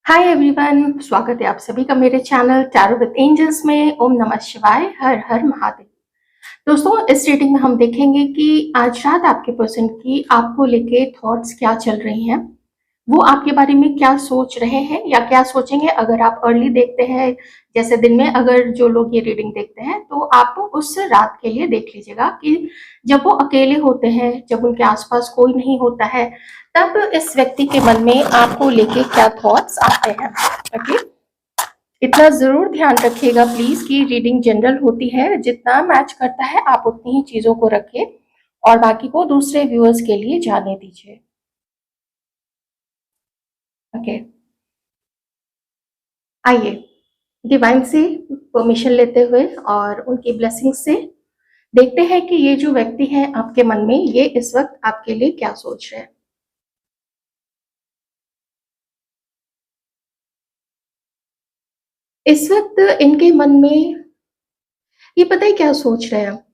Hi everyone, स्वागत है आप सभी का मेरे चैनल टैरो विद एंजल्स में। ओम नमः शिवाय, हर हर महादेव। दोस्तों, इस रीडिंग में हम देखेंगे कि आज रात आपके पर्सन की आपको लेके थॉट्स क्या चल रही हैं, वो आपके बारे में क्या सोच रहे हैं या क्या सोचेंगे। अगर आप अर्ली देखते हैं, जैसे दिन में अगर जो लोग ये रीडिंग देखते हैं, तो आप उस रात के लिए देख लीजिएगा कि जब वो अकेले होते हैं, जब उनके आसपास कोई नहीं होता है, तब इस व्यक्ति के मन में आपको लेके क्या थॉट्स आते हैं। ओके, इतना जरूर ध्यान रखिएगा प्लीज कि रीडिंग जनरल होती है, जितना मैच करता है आप उतनी ही चीजों को रखें और बाकी को दूसरे व्यूअर्स के लिए जाने दीजिए। ओके, आइए डिवाइन से परमिशन लेते हुए और उनकी ब्लेसिंग से देखते हैं कि ये जो व्यक्ति है आपके मन में, ये इस वक्त आपके लिए क्या सोच रहे हैं। इस वक्त इनके मन में ये पता है क्या सोच रहे हैं।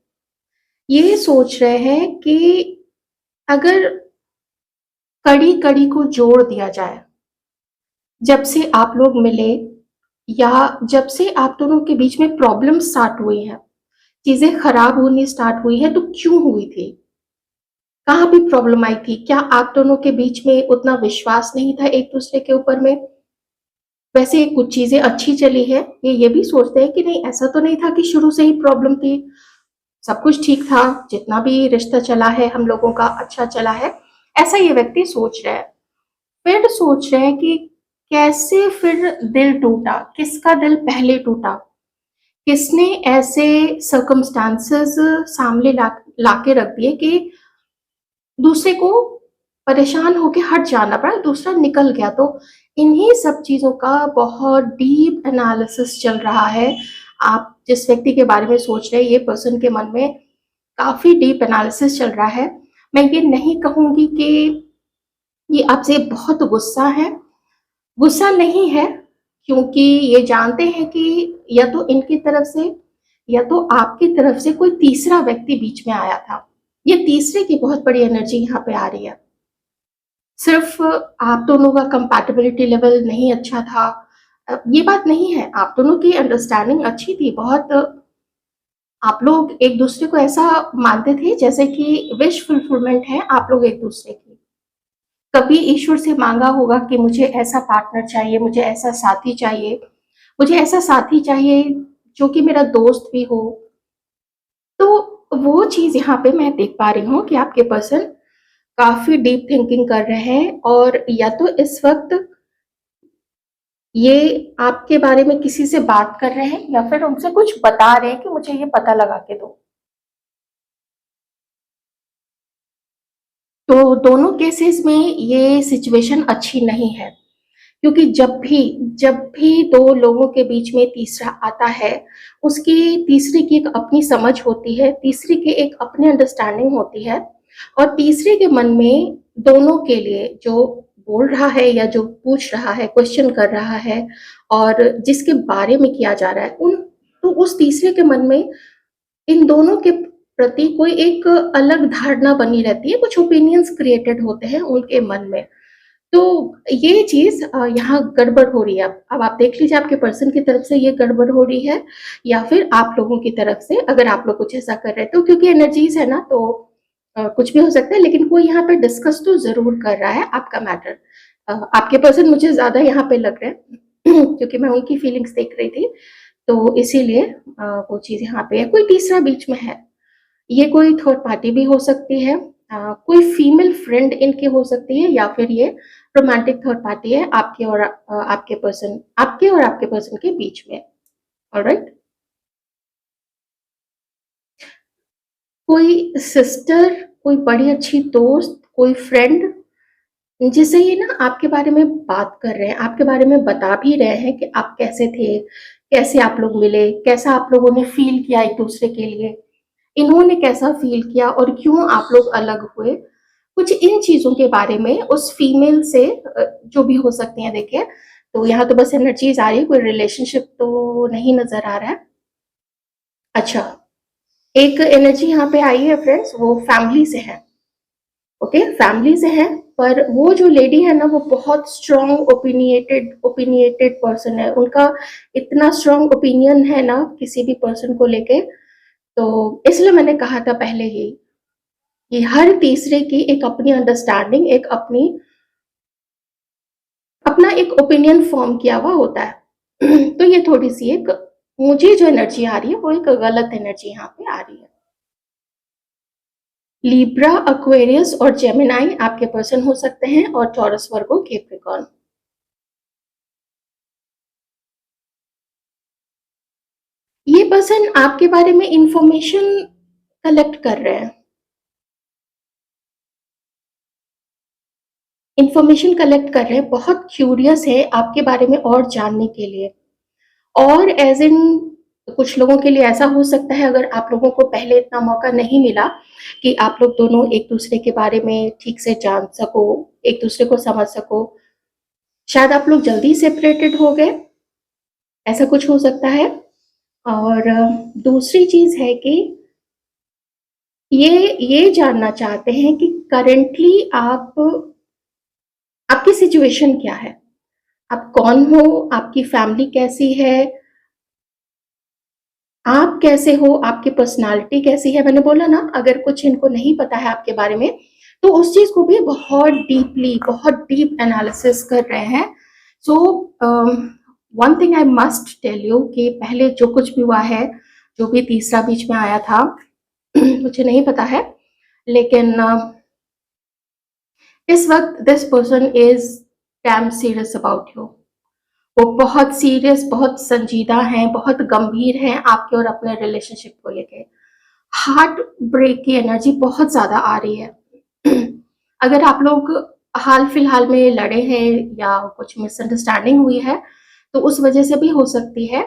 ये सोच रहे हैं कि अगर कड़ी कड़ी को जोड़ दिया जाए, जब से आप लोग मिले या जब से आप दोनों के बीच में प्रॉब्लम स्टार्ट हुई है, चीजें खराब होनी स्टार्ट हुई है, तो क्यों हुई थी, कहाँ भी प्रॉब्लम आई थी, क्या आप दोनों के बीच में उतना विश्वास नहीं था एक दूसरे के ऊपर में। वैसे कुछ चीजें अच्छी चली है, ये भी सोचते हैं कि नहीं, ऐसा तो नहीं था कि शुरू से ही प्रॉब्लम थी, सब कुछ ठीक था, जितना भी रिश्ता चला है हम लोगों का अच्छा चला है। ऐसा ये व्यक्ति सोच रहा है। फिर सोच रहे हैं कि कैसे फिर दिल टूटा, किसका दिल पहले टूटा, किसने ऐसे सर्कमस्टांसेस सामने लाके रख दिए कि दूसरे को परेशान होके हट जाना पड़ा, दूसरा निकल गया। तो इन्हीं सब चीजों का बहुत डीप एनालिसिस चल रहा है। आप जिस व्यक्ति के बारे में सोच रहे हैं, ये पर्सन के मन में काफी डीप एनालिसिस चल रहा है। मैं ये नहीं कहूंगी कि ये आपसे बहुत गुस्सा है, गुस्सा नहीं है, क्योंकि ये जानते हैं कि या तो इनकी तरफ से या तो आपकी तरफ से कोई तीसरा व्यक्ति बीच में आया था। ये तीसरे की बहुत बड़ी एनर्जी यहाँ पे आ रही है। सिर्फ आप दोनों का कंपैटिबिलिटी लेवल नहीं अच्छा था, ये बात नहीं है। आप दोनों की अंडरस्टैंडिंग अच्छी थी बहुत। आप लोग एक दूसरे को ऐसा मानते थे जैसे कि विश फुलफिलमेंट है आप लोग एक दूसरे की। कभी ईश्वर से मांगा होगा कि मुझे ऐसा पार्टनर चाहिए, मुझे ऐसा साथी चाहिए, मुझे ऐसा साथी चाहिए जो कि मेरा दोस्त भी हो। तो वो चीज यहाँ पे मैं देख पा रही हूँ कि आपके पर्सन काफी डीप थिंकिंग कर रहे हैं, और या तो इस वक्त ये आपके बारे में किसी से बात कर रहे हैं या फिर उनसे कुछ बता रहे हैं कि मुझे ये पता लगा के दो। तो दोनों केसेस में ये सिचुएशन अच्छी नहीं है, क्योंकि जब भी दो लोगों के बीच में तीसरा आता है, उसकी तीसरे की एक अपनी समझ होती है, तीसरे की एक अपनी अंडरस्टैंडिंग होती है, और तीसरे के मन में दोनों के लिए जो बोल रहा है या जो पूछ रहा है, क्वेश्चन कर रहा है, और जिसके बारे में किया जा रहा है, उन तो उस तीसरे के मन में इन दोनों के प्रति कोई एक अलग धारणा बनी रहती है, कुछ ओपिनियंस क्रिएटेड होते हैं उनके मन में। तो ये चीज यहाँ गड़बड़ हो रही है। अब आप देख लीजिए, आपके पर्सन की तरफ से ये गड़बड़ हो रही है या फिर आप लोगों की तरफ से, अगर आप लोग कुछ ऐसा कर रहे थे, तो क्योंकि एनर्जीज है ना, तो कुछ भी हो सकता है। लेकिन कोई यहाँ पे डिस्कस तो जरूर कर रहा है आपका मैटर। आपके पर्सन मुझे ज्यादा यहाँ पे लग रहे हैं क्योंकि मैं उनकी फीलिंग्स देख रही थी, तो इसीलिए वो चीज यहाँ पे है। कोई तीसरा बीच में है, ये कोई थर्ड पार्टी भी हो सकती है, कोई फीमेल फ्रेंड इनके हो सकती है, या फिर ये रोमांटिक थर्ड पार्टी है आपके और आपके पर्सन के बीच में। ऑलराइट, कोई सिस्टर, कोई बड़ी अच्छी दोस्त, कोई फ्रेंड, जिसे ये ना आपके बारे में बात कर रहे हैं, आपके बारे में बता भी रहे हैं कि आप कैसे थे, कैसे आप लोग मिले, कैसा आप लोगों ने फील किया एक दूसरे के लिए, इन्होंने कैसा फील किया और क्यों आप लोग अलग हुए। कुछ इन चीजों के बारे में उस फीमेल से जो भी हो सकती हैं। देखिए, तो यहाँ तो बस एनर्जीज आ रही है, कोई रिलेशनशिप तो नहीं नजर आ रहा है। अच्छा, एक एनर्जी यहाँ पे आई है फ्रेंड्स, वो फैमिली से है। ओके, फैमिली से है। पर वो जो लेडी है ना, वो बहुत स्ट्रॉन्ग ओपिनिएटेड ओपिनिएटेड पर्सन है। उनका इतना स्ट्रॉन्ग ओपिनियन है ना किसी भी पर्सन को लेके, तो इसलिए मैंने कहा था पहले ही कि हर तीसरे की एक अपनी अंडरस्टैंडिंग, एक अपना एक ओपिनियन फॉर्म किया हुआ होता है। तो ये थोड़ी सी एक, मुझे जो एनर्जी आ रही है वो एक गलत एनर्जी यहाँ पे आ रही है। लिब्रा, एक्वेरियस और जेमिनाई आपके पर्सन हो सकते हैं, और टॉरस, वर्गो, कैप्रिकॉर्न। ये पर्सन आपके बारे में इंफॉर्मेशन कलेक्ट कर रहे हैं, इंफॉर्मेशन कलेक्ट कर रहे हैं, बहुत क्यूरियस है आपके बारे में और जानने के लिए। और एज इन, कुछ लोगों के लिए ऐसा हो सकता है, अगर आप लोगों को पहले इतना मौका नहीं मिला कि आप लोग दोनों एक दूसरे के बारे में ठीक से जान सको, एक दूसरे को समझ सको, शायद आप लोग जल्दी सेपरेटेड हो गए, ऐसा कुछ हो सकता है। और दूसरी चीज है कि ये जानना चाहते हैं कि करेंटली आपकी सिचुएशन क्या है, आप कौन हो, आपकी फैमिली कैसी है, आप कैसे हो, आपकी पर्सनालिटी कैसी है। मैंने बोला ना, अगर कुछ इनको नहीं पता है आपके बारे में, तो उस चीज को भी बहुत डीपली, बहुत डीप एनालिसिस कर रहे हैं। So one thing I must tell you कि पहले जो कुछ भी हुआ है, जो भी तीसरा बीच में आया था, मुझे नहीं पता है, लेकिन इस वक्त this person is damn serious about you. वो बहुत सीरियस, बहुत संजीदा हैं, बहुत गंभीर हैं आपके और अपने रिलेशनशिप को लेके। हार्ट ब्रेक की एनर्जी बहुत ज्यादा आ रही है। अगर आप लोग हाल फिलहाल में लड़े हैं या कुछ मिसअंडरस्टैंडिंग हुई है, तो उस वजह से भी हो सकती है,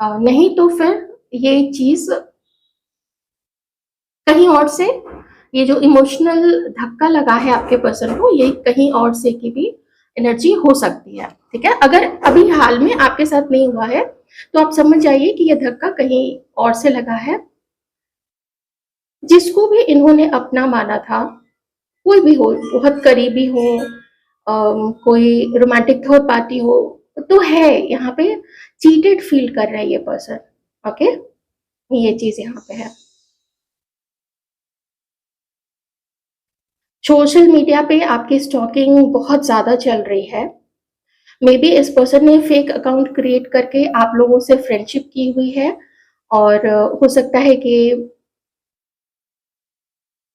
नहीं तो फिर ये चीज कहीं और से, ये जो इमोशनल धक्का लगा है आपके पर्सन को, ये कहीं और से की भी एनर्जी हो सकती है। ठीक है, अगर अभी हाल में आपके साथ नहीं हुआ है तो आप समझ जाइए कि ये धक्का कहीं और से लगा है। जिसको भी इन्होंने अपना माना था, कोई भी हो, बहुत करीबी हो, कोई रोमांटिक थर्ड पार्टी हो, तो है यहाँ पे, चीटेड फील कर रहा है ये पर्सन। ओके, ये चीज यहाँ पे है। सोशल मीडिया पे आपकी स्टॉकिंग बहुत ज्यादा चल रही है। मे बी इस पर्सन ने फेक अकाउंट क्रिएट करके आप लोगों से फ्रेंडशिप की हुई है, और हो सकता है कि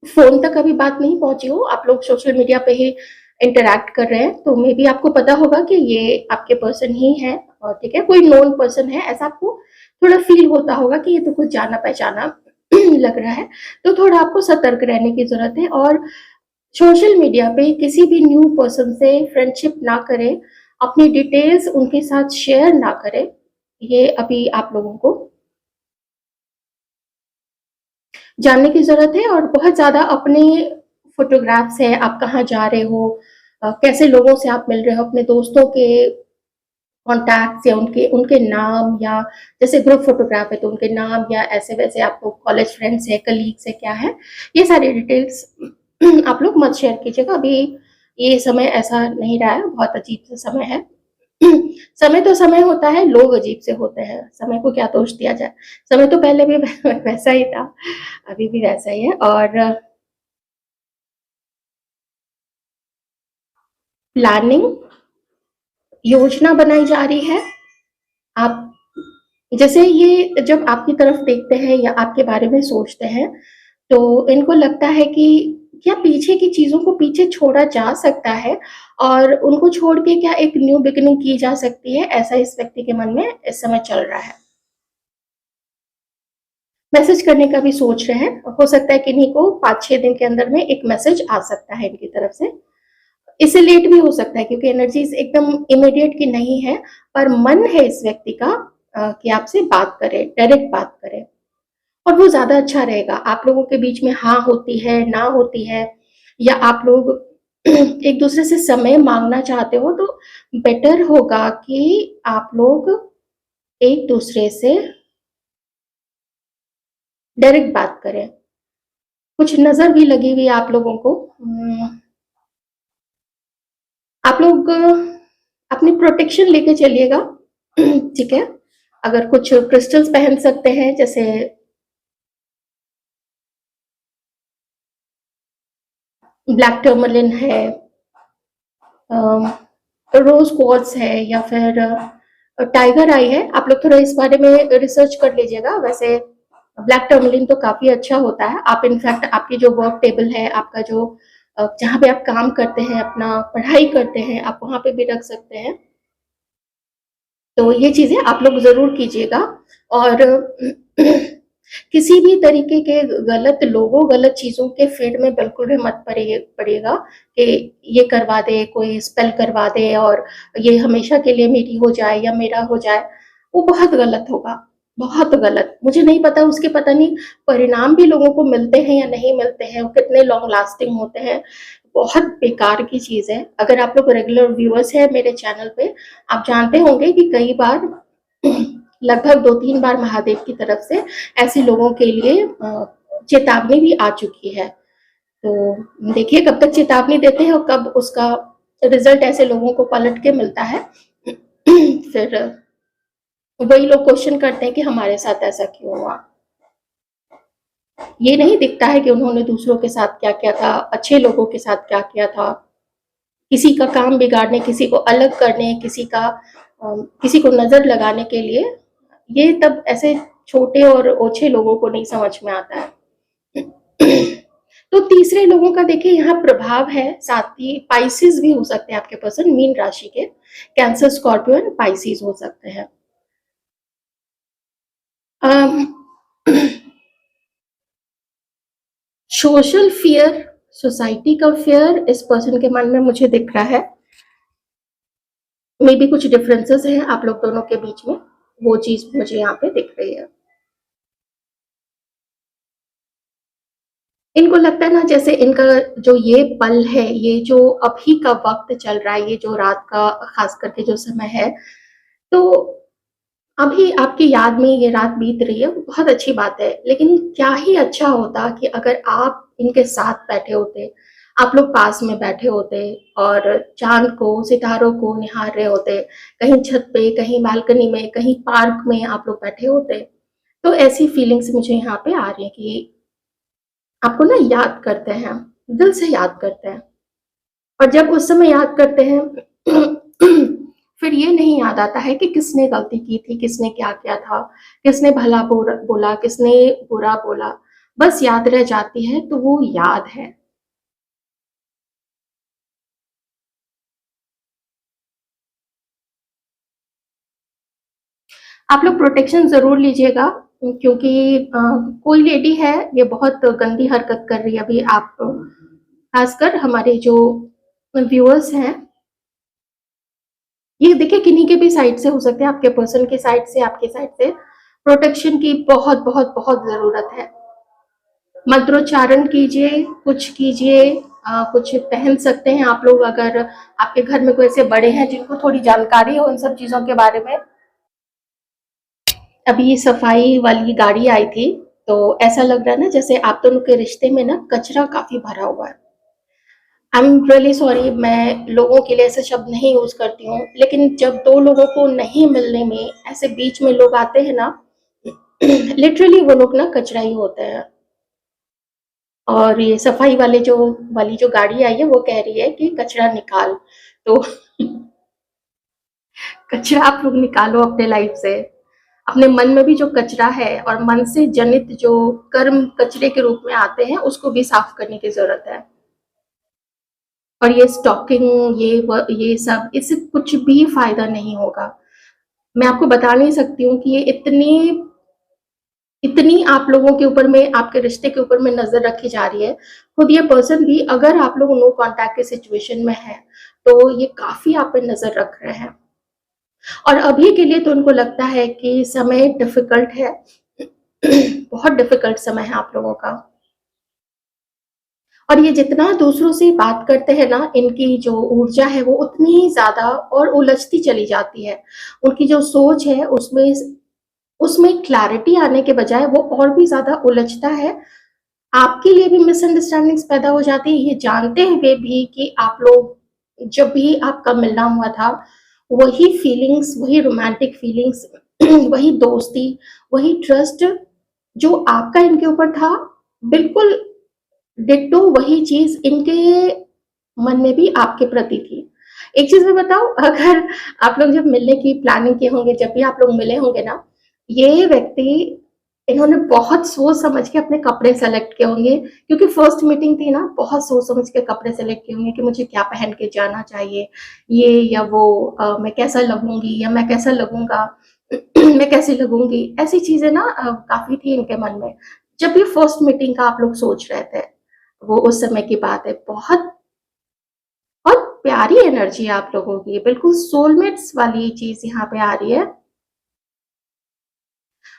फोन तक अभी बात नहीं पहुंची हो, आप लोग सोशल मीडिया पे ही इंटरैक्ट कर रहे हैं, तो मे बी आपको पता होगा कि ये आपके पर्सन ही है। और ठीक है, कोई नोन पर्सन है, ऐसा आपको थोड़ा फील होता होगा कि ये तो कुछ जाना पहचाना लग रहा है, तो थोड़ा आपको सतर्क रहने की जरूरत है। और सोशल मीडिया पे किसी भी न्यू पर्सन से फ्रेंडशिप ना करें, अपनी डिटेल्स उनके साथ शेयर ना करें, ये अभी आप लोगों को जानने की जरूरत है। और बहुत ज्यादा अपने फोटोग्राफ्स है, आप कहाँ जा रहे हो, कैसे लोगों से आप मिल रहे हो, अपने दोस्तों के कॉन्टैक्ट्स या उनके उनके नाम, या जैसे ग्रुप फोटोग्राफ है तो उनके नाम, या ऐसे वैसे आप लोग कॉलेज फ्रेंड्स है, कलीग्स है, क्या है, ये सारी डिटेल्स आप लोग मत शेयर कीजिएगा। अभी ये समय ऐसा नहीं रहा है, बहुत अजीब सा समय है। समय तो समय होता है, लोग अजीब से होते हैं, समय को क्या दोष दिया जाए। समय तो पहले भी वैसा ही था, अभी भी वैसा ही है। और प्लानिंग, योजना बनाई जा रही है। आप जैसे ये जब आपकी तरफ देखते हैं या आपके बारे में सोचते हैं, तो इनको लगता है कि क्या पीछे की चीजों को पीछे छोड़ा जा सकता है, और उनको छोड़ के क्या एक न्यू बिगिनिंग की जा सकती है, ऐसा इस व्यक्ति के मन में इस समय चल रहा है। मैसेज करने का भी सोच रहे हैं, हो सकता है कि इन्हीं को 5-6 दिन के अंदर में एक मैसेज आ सकता है इनकी तरफ से। इससे लेट भी हो सकता है, क्योंकि एनर्जीज एकदम इमीडिएट की नहीं है, पर मन है इस व्यक्ति का कि आपसे बात करे, डायरेक्ट बात करे, और वो ज्यादा अच्छा रहेगा। आप लोगों के बीच में हाँ होती है, ना होती है, या आप लोग एक दूसरे से समय मांगना चाहते हो, तो बेटर होगा कि आप लोग एक दूसरे से डायरेक्ट बात करें। कुछ नजर भी लगी हुई है आप लोगों को, आप लोग अपनी प्रोटेक्शन लेके चलिएगा। ठीक है, अगर कुछ क्रिस्टल्स पहन सकते हैं, जैसे ब्लैक टर्मलिन है, रोज क्वार्ट्ज है, या फिर टाइगर आई है। आप लोग थोड़ा इस बारे में रिसर्च कर लीजिएगा। वैसे ब्लैक टर्मलिन तो काफी अच्छा होता है। आप इनफैक्ट आपकी जो वर्क टेबल है, आपका जो जहाँ पे आप काम करते हैं, अपना पढ़ाई करते हैं, आप वहां पे भी रख सकते हैं। तो ये चीजें आप लोग जरूर कीजिएगा। और किसी भी तरीके के गलत लोगों, गलत चीजों के फेर में बिल्कुल भी मत पड़िएगा कि ये करवा दे, कोई स्पेल करवा दे और ये हमेशा के लिए मेरी हो जाए या मेरा हो जाए। वो बहुत गलत होगा, बहुत गलत। मुझे नहीं पता उसके, पता नहीं परिणाम भी लोगों को मिलते हैं या नहीं मिलते हैं, वो कितने लॉन्ग लास्टिंग होते हैं। बहुत बेकार की चीज है। अगर आप लोग रेगुलर व्यूअर्स हैं मेरे चैनल पे, आप जानते होंगे कि कई बार, लगभग 2-3 बार महादेव की तरफ से ऐसे लोगों के लिए चेतावनी भी आ चुकी है। तो देखिए कब तक चेतावनी देते हैं और कब उसका रिजल्ट ऐसे लोगों को पलट के मिलता है। फिर वही लोग क्वेश्चन करते हैं कि हमारे साथ ऐसा क्यों हुआ। ये नहीं दिखता है कि उन्होंने दूसरों के साथ क्या किया था, अच्छे लोगों के साथ क्या किया था। किसी का काम बिगाड़ने, किसी को अलग करने, किसी को नजर लगाने के लिए, ये तब ऐसे छोटे और ओछे लोगों को नहीं समझ में आता है। तो तीसरे लोगों का देखिए यहाँ प्रभाव है। साथ ही पाइसिस भी हो सकते हैं आपके पर्सन, मीन राशि के। कैंसर, स्कॉर्पियो एंड पाइसिस हो सकते हैं। सोशल फियर, सोसाइटी का फियर इस पर्सन के मन में मुझे दिख रहा है। मे बी कुछ डिफरेंसेस हैं आप लोग दोनों के बीच में, वो चीज मुझे यहाँ पे दिख रही है। इनको लगता है ना, जैसे इनका जो ये पल है, ये जो अभी का वक्त चल रहा है, ये जो रात का खास करके जो समय है, तो अभी आपकी याद में ये रात बीत रही है, बहुत अच्छी बात है। लेकिन क्या ही अच्छा होता कि अगर आप इनके साथ बैठे होते, आप लोग पास में बैठे होते और चांद को, सितारों को निहार रहे होते, कहीं छत पे, कहीं बालकनी में, कहीं पार्क में आप लोग बैठे होते। तो ऐसी फीलिंग्स मुझे यहाँ पे आ रही है कि आपको ना याद करते हैं, दिल से याद करते हैं। और जब उस समय याद करते हैं, फिर ये नहीं याद आता है कि किसने गलती की थी, किसने क्या किया था, किसने भला बोला, किसने बुरा बोला। बस याद रह जाती है, तो वो याद है। आप लोग प्रोटेक्शन जरूर लीजिएगा, क्योंकि कोई लेडी है, ये बहुत गंदी हरकत कर रही है अभी। आप खासकर हमारे जो व्यूअर्स हैं, ये देखिए किन्हीं के भी साइड से हो सकते हैं, आपके पर्सन के साइड से, आपके साइड से। प्रोटेक्शन की बहुत बहुत बहुत जरूरत है। मंत्रोच्चारण कीजिए, कुछ कीजिए, कुछ पहन सकते हैं आप लोग। अगर आपके घर में कोई ऐसे बड़े हैं जिनको थोड़ी जानकारी हो इन सब चीजों के बारे में। अभी सफाई वाली गाड़ी आई थी, तो ऐसा लग रहा है ना जैसे आप दोनों के रिश्ते में ना कचरा काफी भरा हुआ है। आई एम रियली सॉरी, मैं लोगों के लिए ऐसे शब्द नहीं यूज करती हूँ, लेकिन जब दो लोगों को नहीं मिलने में ऐसे बीच में लोग आते हैं ना, लिटरली वो लोग ना कचरा ही होते हैं। और ये सफाई वाली जो गाड़ी आई है, वो कह रही है कि कचरा निकाल। तो कचरा आप लोग निकालो अपने लाइफ से। अपने मन में भी जो कचरा है और मन से जनित जो कर्म कचरे के रूप में आते हैं, उसको भी साफ करने की जरूरत है। और ये स्टॉकिंग, ये सब, इससे कुछ भी फायदा नहीं होगा। मैं आपको बता नहीं सकती हूँ कि ये इतनी इतनी आप लोगों के ऊपर में, आपके रिश्ते के ऊपर में नजर रखी जा रही है। खुद ये पर्सन भी, अगर आप लोग नो कांटेक्ट के सिचुएशन में है, तो ये काफी आप पे नजर रख रहे हैं। और अभी के लिए तो उनको लगता है कि समय डिफिकल्ट है। बहुत डिफिकल्ट समय है आप लोगों का। और ये जितना दूसरों से बात करते हैं ना, इनकी जो ऊर्जा है वो उतनी ज्यादा और उलझती चली जाती है। उनकी जो सोच है, उसमें उसमें क्लैरिटी आने के बजाय वो और भी ज्यादा उलझता है। आपके लिए भी मिसअंडरस्टैंडिंग्स पैदा हो जाती है, ये जानते हुए भी कि आप लोग जब भी आपका मिलना हुआ था, वही फीलिंग्स, वही रोमांटिक फीलिंग्स, वही दोस्ती, वही ट्रस्ट जो आपका इनके ऊपर था, बिल्कुल डिट्टो वही चीज़ इनके मन में भी आपके प्रति थी। एक चीज़ मैं बताऊँ, अगर आप लोग जब मिलने की प्लानिंग किए होंगे, जब भी आप लोग मिले होंगे ना, ये व्यक्ति, इन्होंने बहुत सोच समझ के अपने कपड़े सेलेक्ट किए होंगे, क्योंकि फर्स्ट मीटिंग थी ना, बहुत सोच समझ के कपड़े सेलेक्ट किए होंगे कि मुझे क्या पहन के जाना चाहिए, ये या वो, मैं कैसा लगूंगी या मैं कैसा लगूंगा, मैं कैसी लगूंगी, ऐसी चीजें ना काफी थी इनके मन में। जब ये फर्स्ट मीटिंग का आप लोग सोच रहे थे, वो उस समय की बात है। बहुत बहुत प्यारी एनर्जी है आप लोगों की, बिल्कुल सोलमेट्स वाली चीज यहाँ पे आ रही है।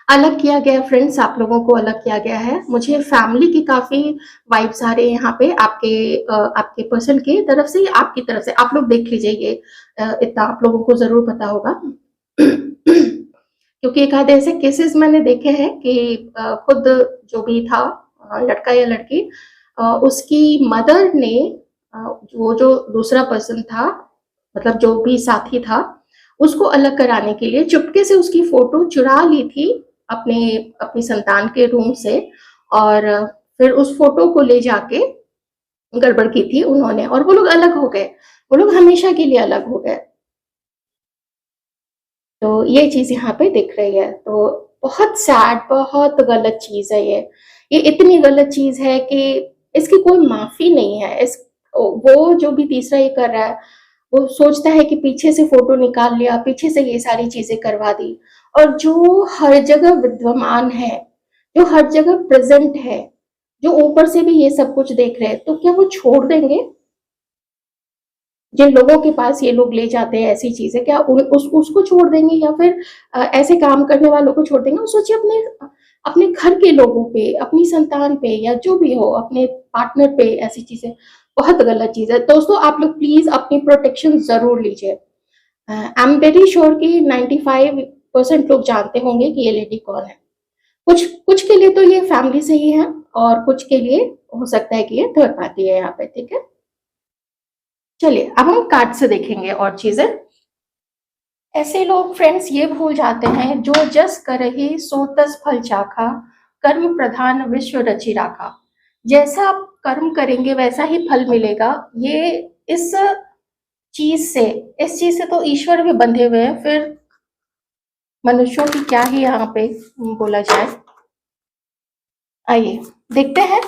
अलग किया गया है फ्रेंड्स, आप लोगों को अलग किया गया है। मुझे फैमिली की काफी वाइब्स आ रहे हैं यहाँ पे, आपके पर्सन की तरफ से, आपकी तरफ से। आप लोग देख लीजिए, ये इतना आप लोगों को जरूर पता होगा। क्योंकि एक आधे ऐसे केसेस मैंने देखे हैं कि खुद जो भी था, लड़का या लड़की, उसकी मदर ने, वो जो दूसरा पर्सन था, मतलब जो भी साथी था, उसको अलग कराने के लिए चुपके से उसकी फोटो चुरा ली थी अपने अपनी संतान के रूम से, और फिर उस फोटो को ले जाके गड़बड़ की थी उन्होंने, और वो लोग अलग हो गए, वो लोग हमेशा के लिए अलग हो गए। तो ये चीज यहाँ पे दिख रही है, तो बहुत सैड, बहुत गलत चीज है ये इतनी गलत चीज है कि इसकी कोई माफी नहीं है। इस वो जो भी तीसरा ये कर रहा है, वो सोचता है कि पीछे से फोटो निकाल लिया, पीछे से ये सारी चीजें करवा दी, और जो हर जगह विद्यमान है, जो हर जगह प्रेजेंट है, जो ऊपर से भी ये सब कुछ देख रहे हैं, तो क्या वो छोड़ देंगे? जिन लोगों के पास ये लोग ले जाते हैं ऐसी चीजें, क्या उसको छोड़ देंगे, या फिर ऐसे काम करने वालों को छोड़ देंगे? सोचिए, अपने अपने घर के लोगों पे, अपनी संतान पे, या जो भी हो, अपने पार्टनर पे ऐसी चीजें बहुत गलत चीज है। दोस्तों, आप लोग प्लीज अपनी प्रोटेक्शन जरूर लीजिए। आई एम वेरी श्योर कि 95% लोग जानते होंगे कि ये लेडी कौन है। कुछ कुछ के लिए तो ये फैमिली से ही है, और कुछ के लिए हो सकता है कि ये थर्ड पार्टी है यहाँ पे। ठीक है, चलिए अब हम कार्ड से देखेंगे और चीजें। ऐसे लोग फ्रेंड्स ये भूल जाते हैं, जो जस करहि सो तस फल चाखा, कर्म प्रधान विश्व रचि राखा। जैसा आप कर्म करेंगे वैसा ही फल मिलेगा। ये इस चीज से इस चीज से तो ईश्वर भी बंधे हुए हैं, फिर मनुष्यों की क्या ही यहाँ पे बोला जाए। आइए देखते हैं।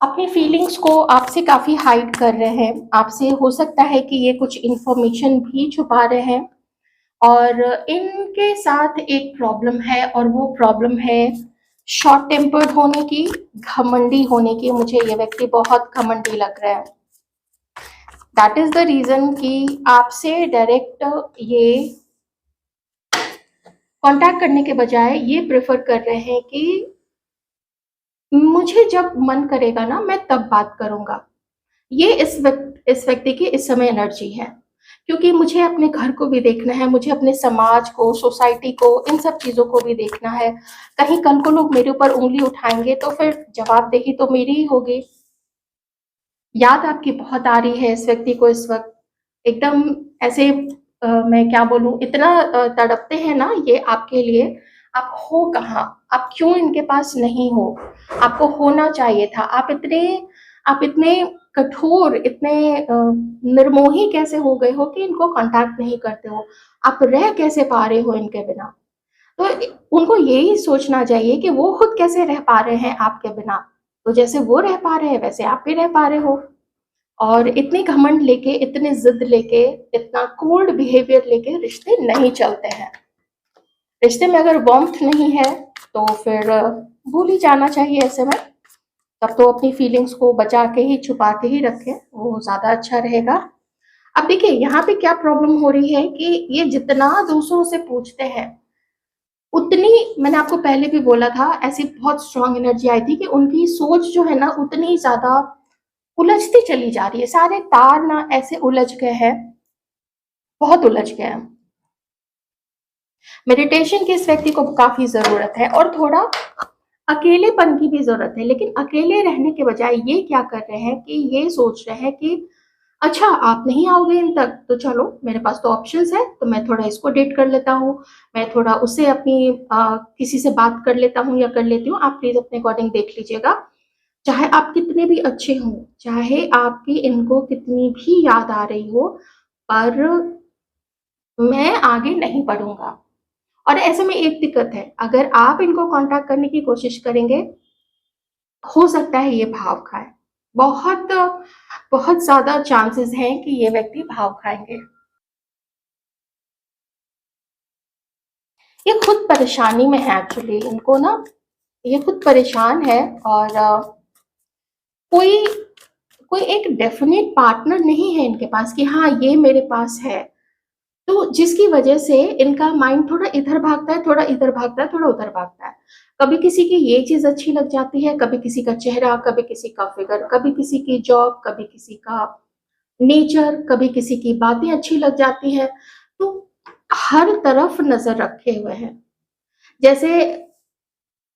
अपनी फीलिंग्स को आपसे काफी हाइड कर रहे हैं, आपसे हो सकता है कि ये कुछ इंफॉर्मेशन भी छुपा रहे हैं, और इनके साथ एक प्रॉब्लम है, और वो प्रॉब्लम है शॉर्ट टेम्पर्ड होने की, घमंडी होने की। मुझे ये व्यक्ति बहुत घमंडी लग रहा है। दैट इज द रीजन कि आपसे डायरेक्ट ये कांटेक्ट करने के बजाय ये प्रेफर कर रहे हैं कि मुझे जब मन करेगा ना, मैं तब बात करूंगा। ये इस व्यक्ति की इस समय एनर्जी है, क्योंकि मुझे अपने घर को भी देखना है, मुझे अपने समाज को, सोसाइटी को, इन सब चीजों को भी देखना है। कहीं कल को लोग मेरे ऊपर उंगली उठाएंगे तो फिर जवाबदेही तो मेरी ही होगी। याद आपकी बहुत आ रही है इस व्यक्ति को इस वक्त, एकदम ऐसे, मैं क्या बोलूं, इतना तड़पते हैं ना ये आपके लिए। आप हो कहाँ, आप क्यों इनके पास नहीं हो? आपको होना चाहिए था। आप इतने कठोर, इतने निर्मोही कैसे हो गए हो कि इनको कांटेक्ट नहीं करते हो? आप रह कैसे पा रहे हो इनके बिना? तो उनको यही सोचना चाहिए कि वो खुद कैसे रह पा रहे हैं आपके बिना। तो जैसे वो रह पा रहे हैं वैसे आप भी रह पा रहे हो। और इतने घमंड लेके, इतने जिद लेके, इतना कोल्ड बिहेवियर लेके रिश्ते नहीं चलते हैं। रिश्ते में अगर वार्मथ नहीं है तो फिर भूल ही जाना चाहिए ऐसे में। तब तो अपनी फीलिंग्स को बचा के ही, छुपा के ही रखें, वो ज्यादा अच्छा रहेगा। अब देखिए यहाँ पे क्या प्रॉब्लम हो रही है कि ये जितना दूसरों से पूछते हैं, उतनी, मैंने आपको पहले भी बोला था, ऐसी बहुत स्ट्रांग एनर्जी आई थी कि उनकी सोच जो है ना, उतनी ज्यादा उलझती चली जा रही है। सारे तार ना ऐसे उलझ गए हैं बहुत उलझ गया है। मेडिटेशन की इस व्यक्ति को काफ़ी ज़रूरत है और थोड़ा अकेलेपन की भी ज़रूरत है, लेकिन अकेले रहने के बजाय ये क्या कर रहे हैं कि ये सोच रहे हैं कि अच्छा आप नहीं आओगे इन तक, तो चलो मेरे पास तो ऑप्शंस है, तो मैं थोड़ा इसको डेट कर लेता हूँ, मैं थोड़ा उससे अपनी किसी से बात कर लेता हूँ या कर लेती हूँ, आप प्लीज़ अपने अकॉर्डिंग देख लीजिएगा। चाहे आप कितने भी अच्छे हों, चाहे आपकी इनको कितनी भी याद आ रही हो, पर मैं आगे नहीं बढ़ूँगा। और ऐसे में एक दिक्कत है, अगर आप इनको कॉन्टैक्ट करने की कोशिश करेंगे, हो सकता है ये भाव खाएँ। बहुत बहुत ज़्यादा चांसेस हैं कि ये व्यक्ति भाव खाएँगे। ये खुद परेशानी में है एक्चुअली, इनको ना ये खुद परेशान है और कोई कोई एक डेफ़िनिट पार्टनर नहीं है इनके पास कि हाँ, ये मेरे पास है। तो जिसकी वजह से इनका माइंड थोड़ा इधर भागता है, थोड़ा इधर भागता है, थोड़ा उधर भागता है। कभी किसी की ये चीज़ अच्छी लग जाती है, कभी किसी का चेहरा, कभी किसी का फ़िगर, कभी किसी की जॉब, कभी किसी का नेचर, कभी किसी की बातें अच्छी लग जाती हैं। तो हर तरफ नज़र रखे हुए हैं। जैसे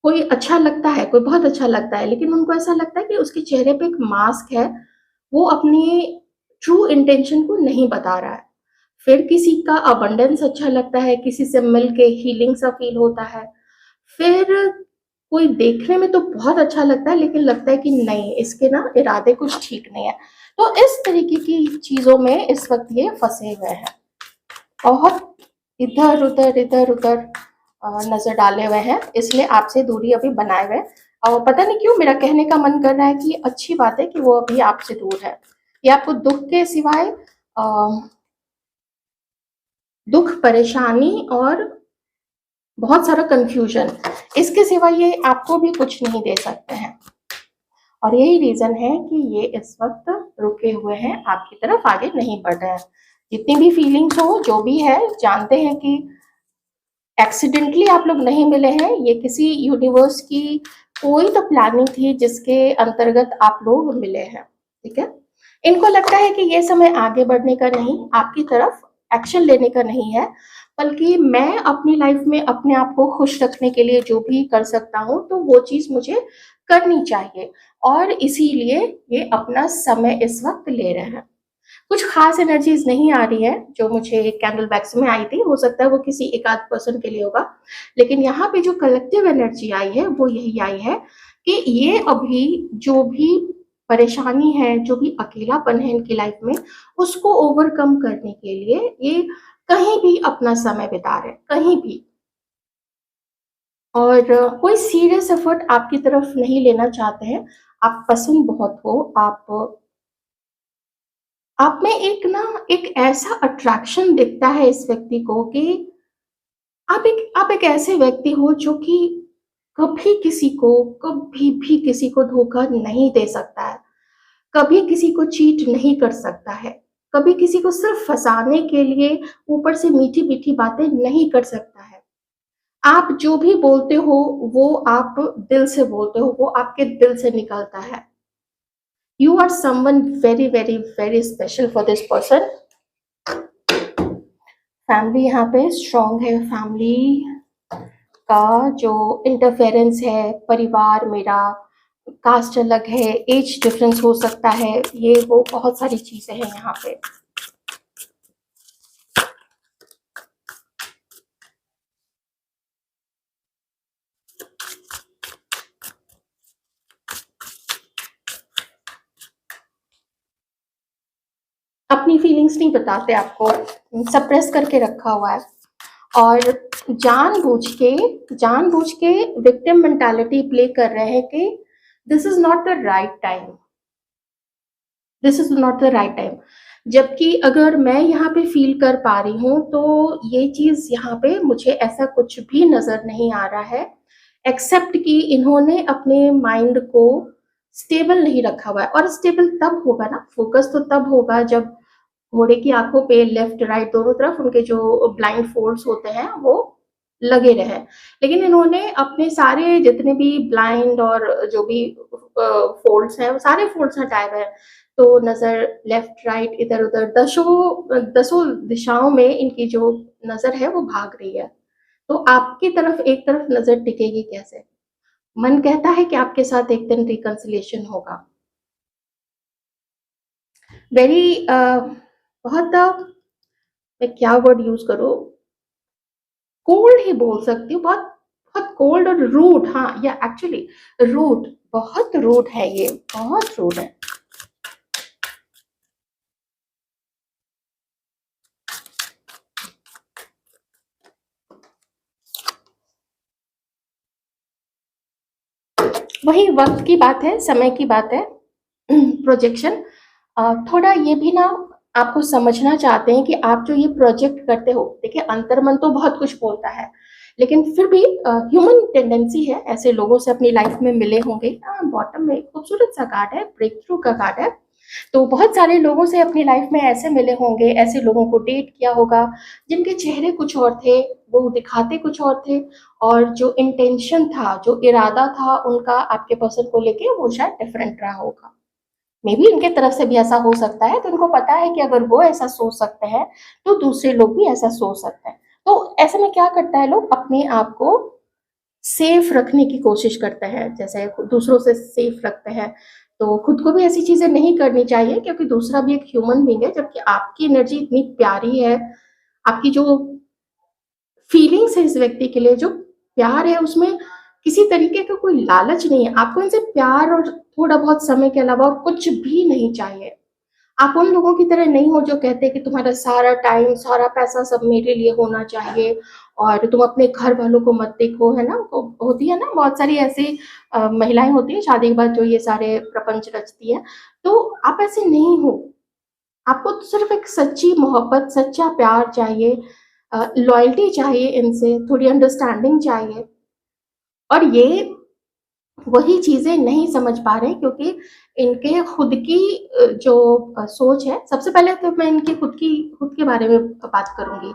कोई अच्छा लगता है, कोई बहुत अच्छा लगता है, लेकिन उनको ऐसा लगता है कि उसके चेहरे पे एक मास्क है, वो अपनी ट्रू इंटेंशन को नहीं बता रहा है। फिर किसी का अबंडेंस अच्छा लगता है, किसी से मिल के हीलिंग सा फ़ील होता है। फिर कोई देखने में तो बहुत अच्छा लगता है, लेकिन लगता है कि नहीं, इसके ना इरादे कुछ ठीक नहीं है। तो इस तरीके की चीज़ों में इस वक़्त ये फँसे हुए हैं। बहुत इधर-उधर, इधर-उधर नज़र डाले हुए हैं, इसलिए आपसे दूरी अभी बनाए हुए हैं। और पता नहीं क्यों मेरा कहने का मन कर रहा है कि अच्छी बात है कि वो अभी आपसे दूर है। ये आपको दुःख के सिवाय अ, दुःख, परेशानी और बहुत सारा कन्फ्यूज़न, इसके सिवा ये आपको भी कुछ नहीं दे सकते हैं। और यही रीज़न है कि ये इस वक़्त रुके हुए हैं, आपकी तरफ आगे नहीं बढ़ रहे हैं। जितनी भी फीलिंग्स हो, जो भी है, जानते हैं कि एक्सीडेंटली आप लोग नहीं मिले हैं, ये किसी यूनिवर्स की कोई तो प्लानिंग थी जिसके अंतर्गत आप लोग मिले हैं, ठीक है? इनको लगता है कि ये समय आगे बढ़ने का नहीं, आपकी तरफ एक्शन लेने का नहीं है, बल्कि मैं अपनी लाइफ में अपने आप को खुश रखने के लिए जो भी कर सकता हूँ, तो वो चीज़ मुझे करनी चाहिए और इसीलिए ये अपना समय इस वक़्त ले रहे हैं। कुछ खास एनर्जीज नहीं आ रही है जो मुझे कैंडल बैग्स में आई थी, हो सकता है वो किसी एक आध पर्सन के लिए होगा, लेकिन यहाँ पे जो कलेक्टिव एनर्जी आई है वो यही आई है कि ये अभी जो भी परेशानी है, जो भी अकेलापन है इनकी लाइफ में, उसको ओवरकम करने के लिए ये कहीं भी अपना समय बिता रहे हैं, कहीं भी। और कोई सीरियस एफर्ट आपकी तरफ नहीं लेना चाहते हैं। आप पसंद बहुत हो, आप में एक ऐसा अट्रैक्शन दिखता है इस व्यक्ति को कि आप एक ऐसे व्यक्ति हो जो कि कभी भी किसी को धोखा नहीं दे सकता है, कभी किसी को चीट नहीं कर सकता है, कभी किसी को सिर्फ फँसाने के लिए ऊपर से मीठी-मीठी बातें नहीं कर सकता है। आप जो भी बोलते हो, वो आप दिल से बोलते हो, वो आपके दिल से निकलता है। You are someone very, very, very special for this person. Family यहाँ पे स्ट्रॉन्ग है, फैमिली का जो इंटरफेरेंस है, परिवार मेरा, कास्ट अलग है, एज डिफरेंस हो सकता है, ये वो बहुत सारी चीज़ें हैं यहाँ पे। अपनी फीलिंग्स नहीं बताते आपको, सप्रेस करके रखा हुआ है और जानबूझ के विक्टिम मेंटालिटी प्ले कर रहे हैं कि this is not the right time, this is not the right time. जबकि अगर मैं यहाँ पे फ़ील कर पा रही हूँ, तो ये चीज़ यहाँ पे मुझे ऐसा कुछ भी नज़र नहीं आ रहा है, एक्सेप्ट कि इन्होंने अपने माइंड को स्टेबल नहीं रखा हुआ है और स्टेबल तब होगा ना, फ़ोकस तो तब होगा जब घोड़े की आँखों पे लेफ्ट राइट दोनों तरफ उनके जो ब्लाइंड फोल्ड्स होते हैं वो लगे रहें। लेकिन इन्होंने अपने सारे जितने भी ब्लाइंड और जो भी फोल्ड्स हैं, वो सारे फोल्ड्स हटाए हुए हैं। तो नज़र लेफ्ट राइट इधर-उधर दसों दसों दिशाओं में इनकी जो नज़र है वो भाग रही है। तो आपकी तरफ एक तरफ नज़र टिकेगी कैसे? मन कहता है कि आपके साथ एक दिन रिकन्सिलिएशन होगा। वेरी बहुत मैं क्या वर्ड यूज़ करूँ? कोल्ड ही बोल सकती हूँ, बहुत बहुत कोल्ड और रूड, हाँ, या एक्चुअली रूड, बहुत रूड है ये, बहुत रूड है। वही वक़्त की बात है, समय की बात है, प्रोजेक्शन। थोड़ा ये भी ना आपको समझना चाहते हैं कि आप जो ये प्रोजेक्ट करते हो, देखिए अंतर्मन तो बहुत कुछ बोलता है, लेकिन फिर भी ह्यूमन टेंडेंसी है, ऐसे लोगों से अपनी लाइफ में मिले होंगे। बॉटम में एक खूबसूरत सा कार्ड है, ब्रेक थ्रू का कार्ड है। तो बहुत सारे लोगों से अपनी लाइफ में ऐसे मिले होंगे, ऐसे लोगों को डेट किया होगा, जिनके चेहरे कुछ और थे, वो दिखाते कुछ और थे, और जो इंटेंशन था, जो इरादा था उनका आपके पर्सन को लेके, वो शायद डिफरेंट रहा होगा। मे बी उनके तरफ से भी ऐसा हो सकता है, तो उनको पता है कि अगर वो ऐसा सोच सकते हैं, तो दूसरे लोग भी ऐसा सोच सकते हैं। तो ऐसे में क्या करता है, लोग अपने आप को सेफ रखने की कोशिश करते हैं, जैसे दूसरों से सेफ रखते हैं, तो खुद को भी ऐसी चीज़ें नहीं करनी चाहिए, क्योंकि दूसरा भी एक ह्यूमन बीइंग है, जबकि आपकी एनर्जी इतनी प्यारी है, आपकी जो फीलिंग्स है इस व्यक्ति के लिए, जो प्यार है, उसमें किसी तरीके का कोई लालच नहीं है। आपको इनसे प्यार और थोड़ा बहुत समय के अलावा और कुछ भी नहीं चाहिए। आप उन लोगों की तरह नहीं हो जो कहते हैं कि तुम्हारा सारा टाइम, सारा पैसा सब मेरे लिए होना चाहिए, और तुम अपने घर वालों को मत देखो, है ना? को होती है ना बहुत सारी ऐसी महिलाएँ होती हैं शादी के बाद जो ये सारे प्रपंच रचती हैं। तो आप ऐसे नहीं हो। आपको तो सिर्फ़ एक सच्ची मोहब्बत, सच्चा प्यार चाहिए, लॉयल्टी चाहिए इनसे, थोड़ी अंडरस्टैंडिंग चाहिए, और ये वही चीज़ें नहीं समझ पा रहे, क्योंकि इनके खुद की जो सोच है, सबसे पहले तो मैं इनकी खुद के बारे में बात करूँगी।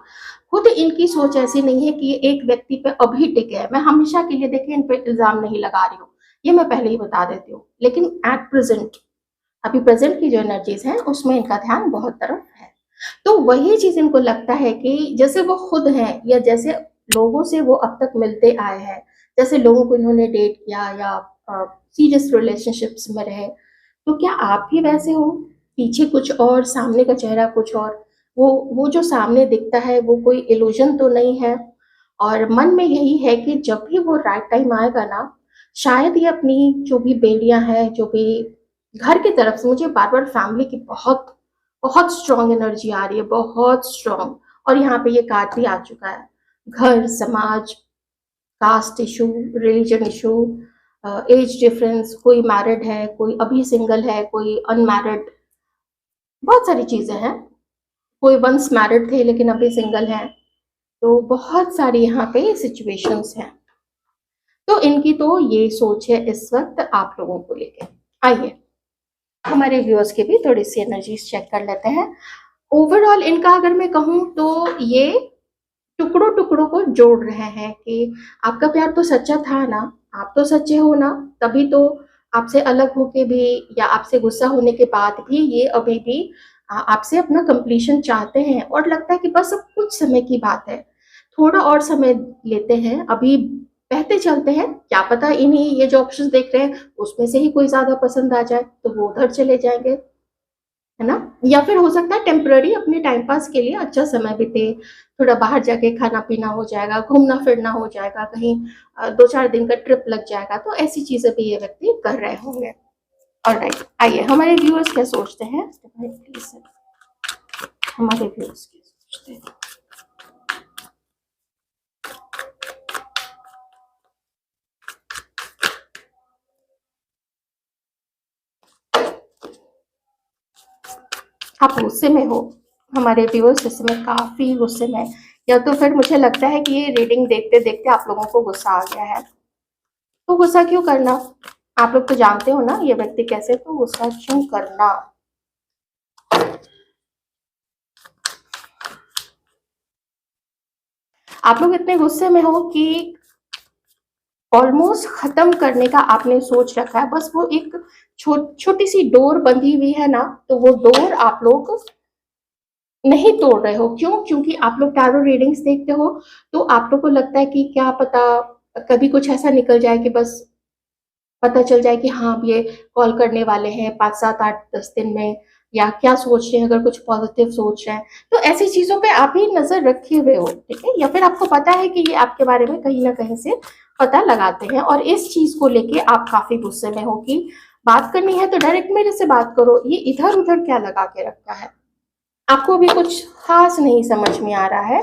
खुद इनकी सोच ऐसी नहीं है कि ये एक व्यक्ति पे अभी टिके हैं। मैं हमेशा के लिए देखिए इन पे इल्ज़ाम नहीं लगा रही हूँ, ये मैं पहले ही बता देती हूँ। लेकिन एट प्रेज़ेंट, अभी प्रेज़ेंट की जो एनर्जीज़ हैं, उसमें इनका ध्यान बहुत तरफ है। तो वही चीज़ इनको लगता है कि जैसे वो खुद हैं, या जैसे लोगों से वो अब तक मिलते आए हैं, जैसे लोगों को इन्होंने डेट किया या सीरियस रिलेशनशिप्स में रहे, तो क्या आप भी वैसे हो? पीछे कुछ और, सामने का चेहरा कुछ और। वो जो सामने दिखता है वो कोई इल्यूज़न तो नहीं है, और मन में यही है कि जब भी वो राइट टाइम आएगा ना, शायद ये अपनी जो भी बेड़ियाँ हैं, जो भी घर की तरफ से, मुझे बार-बार फैमिली की बहुत बहुत स्ट्रॉन्ग एनर्जी आ रही है, बहुत स्ट्रॉन्ग, और यहाँ पे ये कार्ड भी आ चुका है। घर, समाज, caste issue, religion issue, age difference, कोई मैरिड है, कोई अभी सिंगल है, कोई अनमैरिड, बहुत सारी चीज़ें हैं। कोई वन्स मैरिड थे लेकिन अभी सिंगल हैं। तो बहुत सारी यहाँ पे सिचुएशंस हैं। तो इनकी तो ये सोच है इस वक़्त आप लोगों को लेके। आइए, हमारे व्यूअर्स की भी थोड़ी-सी एनर्जीज़ चेक कर लेते हैं। ओवरऑल इनका अगर मैं कहूँ तो ये टुकड़ों-टुकड़ों को जोड़ रहे हैं कि आपका प्यार तो सच्चा था ना, आप तो सच्चे हो ना, तभी तो आपसे अलग होके भी, या आपसे गुस्सा होने के बाद भी ये अभी भी आपसे अपना कंप्लीशन चाहते हैं, और लगता है कि बस अब कुछ समय की बात है, थोड़ा और समय लेते हैं, अभी बहते चलते हैं, क्या पता इन्हीं ये जो ऑप्शंस देख रहे हैं, उसमें से ही कोई ज़्यादा पसंद आ जाए, तो वो उधर चले जाएँगे। है ना? या फिर हो सकता है टेम्पररी अपने टाइम पास के लिए अच्छा समय बीते, थोड़ा बाहर जाके खाना-पीना हो जाएगा, घूमना-फिरना हो जाएगा, कहीं 2-4 दिन का ट्रिप लग जाएगा, तो ऐसी चीज़ें भी ये व्यक्ति कर रहे होंगे। ऑलराइट, आइए हमारे व्यूअर्स क्या सोचते हैं? प्लीज़, हमारे व्यूअर्स क्या सोचते हैं? आप गुस्से में हो, हमारे व्यूअर्स इस समय काफ़ी गुस्से में हैं, या तो फिर मुझे लगता है कि ये रीडिंग देखते-देखते आप लोगों को गुस्सा आ गया है। तो गुस्सा क्यों करना? आप लोग तो जानते हो ना ये व्यक्ति कैसे, तो गुस्सा क्यों करना? आप लोग इतने गुस्से में हो कि ऑलमोस्ट खत्म करने का आपने सोच रखा है, बस वो एक छोटी सी डोर बंधी हुई है ना, तो वो डोर आप लोग नहीं तोड़ रहे हो। क्यों? क्योंकि आप लोग टैरो रीडिंग्स देखते हो, तो आप लोग को लगता है कि क्या पता कभी कुछ ऐसा निकल जाए कि बस पता चल जाए कि हाँ अब ये कॉल करने वाले हैं 5 7 8 10 दिन में, या क्या सोच रहे हैं, अगर कुछ पॉजिटिव सोच रहे हैं, तो ऐसी चीजों पे आप ही नजर रखे हुए हो, ठीक है? या फिर आपको पता है कि ये आपके बारे में कहीं ना कहीं से पता लगाते हैं, और इस चीज को लेके आप काफी गुस्से में हो कि बात करनी है तो डायरेक्ट मेरे से बात करो, ये इधर उधर क्या लगा के रखा है। आपको भी कुछ खास नहीं समझ में आ रहा है,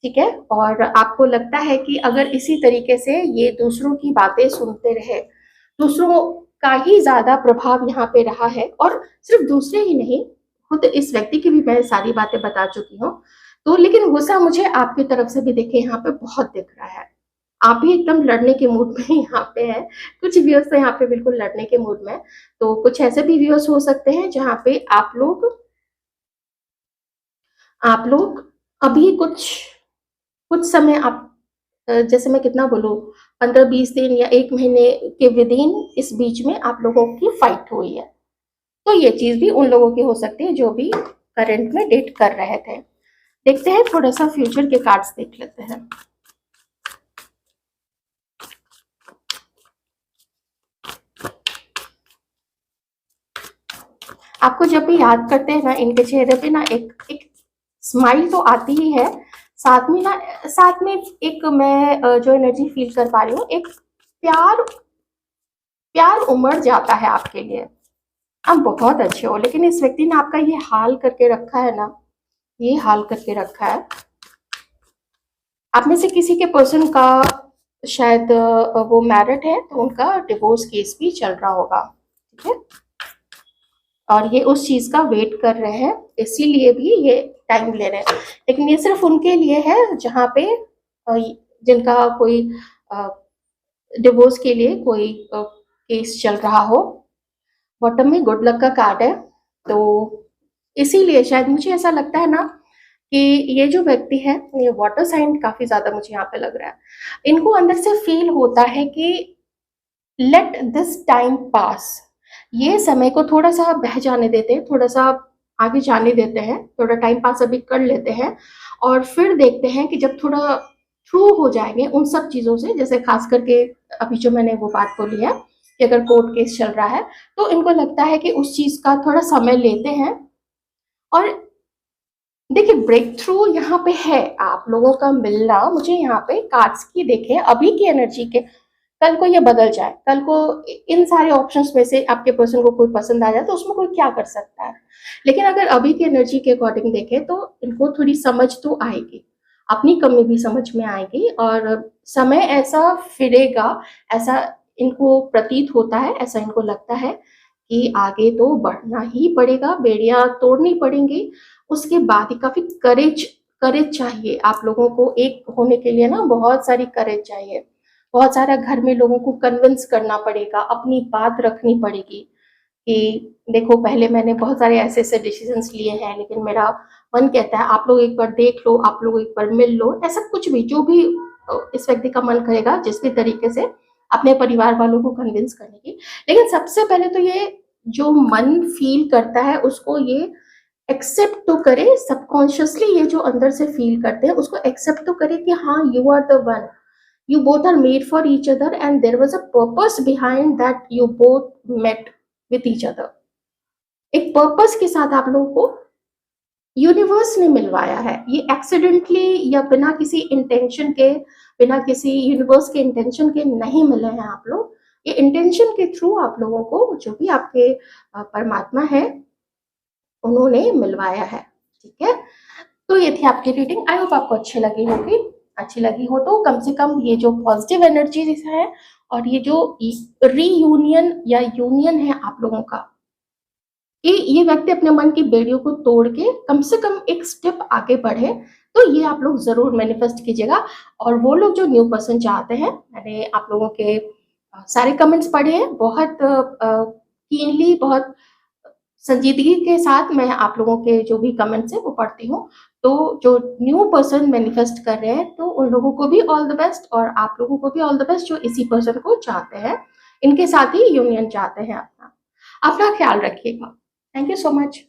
ठीक है? और आपको लगता है कि अगर इसी तरीके से ये दूसरों की बातें सुनते रहे, दूसरों का ही ज्यादा प्रभाव यहाँ पे रहा है, और सिर्फ दूसरे ही नहीं, खुद इस व्यक्ति की भी मैं सारी बातें बता चुकी हूँ, तो लेकिन गुस्सा मुझे आपकी तरफ से भी देखे यहाँ पे बहुत दिख रहा है। आप भी एकदम लड़ने के मूड में यहाँ पे है। कुछ व्यूअर्स तो यहाँ पे बिल्कुल लड़ने के मूड में, तो कुछ ऐसे भी व्यूअर्स हो सकते हैं जहाँ पे आप लोग अभी कुछ कुछ समय आप जैसे मैं कितना बोलूँ, 15-20 दिन या 1 महीने के विदिन इस बीच में आप लोगों की फाइट हुई है। तो ये चीज भी उन लोगों की हो सकती है जो भी करंट में डेट कर रहे थे। देखते हैं, थोड़ा सा फ्यूचर के कार्ड्स देख लेते हैं। आपको जब भी याद करते हैं ना, इनके चेहरे पे ना एक एक स्माइल तो आती ही है, साथ में एक मैं जो एनर्जी फील कर पा रही हूँ, एक प्यार प्यार उमड़ जाता है आपके लिए। आप बहुत अच्छे हो, लेकिन इस व्यक्ति ने आपका ये हाल करके रखा है ना, ये हाल करके रखा है। आप में से किसी के पर्सन का शायद वो मैरिड है, तो उनका डिवोर्स केस भी चल रहा होगा, ठीक है? और ये उस चीज का वेट कर रहे हैं, इसीलिए भी ये टाइम ले रहे हैं। लेकिन ये सिर्फ उनके लिए है जहाँ पे जिनका कोई डिवोर्स के लिए कोई केस चल रहा हो। बॉटम में गुड लक का कार्ड है, तो इसीलिए शायद मुझे ऐसा लगता है ना कि ये जो व्यक्ति है, ये वाटर साइन काफी ज्यादा मुझे यहाँ पे लग रहा है। इनको अंदर से फील होता है कि लेट दिस टाइम पास, ये समय को थोड़ा सा बह जाने देते हैं, थोड़ा सा आगे जाने देते हैं, थोड़ा टाइम पास अभी कर लेते हैं, और फिर देखते हैं कि जब थोड़ा थ्रू हो जाएंगे उन सब चीजों से, जैसे खास करके अभी जो मैंने वो बात बोली है कि अगर कोर्ट केस चल रहा है, तो इनको लगता है कि उस चीज का थोड़ा समय लेते हैं। और देखिए, ब्रेक थ्रू यहाँ पे है, आप लोगों का मिलना मुझे यहाँ पे कार्ड्स की देखे अभी की एनर्जी के, कल को ये बदल जाए, कल को इन सारे ऑप्शंस में से आपके पर्सन को कोई पसंद आ जाए, तो उसमें कोई क्या कर सकता है। लेकिन अगर अभी की एनर्जी के अकॉर्डिंग देखें तो इनको थोड़ी समझ तो आएगी, अपनी कमी भी समझ में आएगी, और समय ऐसा फिरेगा, ऐसा इनको प्रतीत होता है, ऐसा इनको लगता है कि आगे तो बढ़ना ही पड़ेगा, बेड़ियां तोड़नी पड़ेंगी। उसके बाद ही काफी करेज करेज चाहिए आप लोगों को, एक होने के लिए ना बहुत सारी करेज चाहिए, बहुत सारा घर में लोगों को कन्विंस करना पड़ेगा, अपनी बात रखनी पड़ेगी कि देखो पहले मैंने बहुत सारे ऐसे ऐसे डिसीजंस लिए हैं, लेकिन मेरा मन कहता है आप लोग एक बार देख लो, आप लोग एक बार मिल लो, ऐसा कुछ भी जो भी इस व्यक्ति का मन करेगा जिस भी तरीके से अपने परिवार वालों को कन्विंस करने की। लेकिन सबसे पहले तो ये जो मन फील करता है उसको ये एक्सेप्ट तो करे, सबकॉन्शियसली ये जो अंदर से फील करते हैं उसको एक्सेप्ट तो करे कि हाँ you are the one, you both are made for each other and there was a purpose behind that you both met with each other। एक पर्पस के साथ आप लोगों को यूनिवर्स ने मिलवाया है, ये एक्सीडेंटली या बिना किसी इंटेंशन के, बिना किसी यूनिवर्स के इंटेंशन के नहीं मिले हैं आप लोग, ये इंटेंशन के थ्रू आप लोगों को जो भी आपके परमात्मा है उन्होंने मिलवाया है, ठीक है? तो ये थी आपकी रीडिंग, आई होप आपको अच्छी लगी होगी। अच्छी लगी हो तो कम से कम ये जो पॉजिटिव एनर्जी है और ये जो रीयूनियन या यूनियन है आप लोगों का, कि ये व्यक्ति अपने मन की बेड़ियों को तोड़ के कम से कम एक स्टेप आगे बढ़े, तो ये आप लोग जरूर मैनिफेस्ट कीजिएगा। और वो लोग जो न्यू पर्सन चाहते हैं, मैंने आप लोगों के सारे कमेंट्स पढ़े हैं बहुत कीनली, बहुत संजीदगी के साथ मैं आप लोगों के जो भी कमेंट्स हैं वो पढ़ती हूँ। तो जो न्यू पर्सन मैनिफेस्ट कर रहे हैं तो उन लोगों को भी ऑल द बेस्ट, और आप लोगों को भी ऑल द बेस्ट जो इसी पर्सन को चाहते हैं, इनके साथ ही यूनियन चाहते हैं अपना। अपना ख्याल रखिएगा। Thank you so much.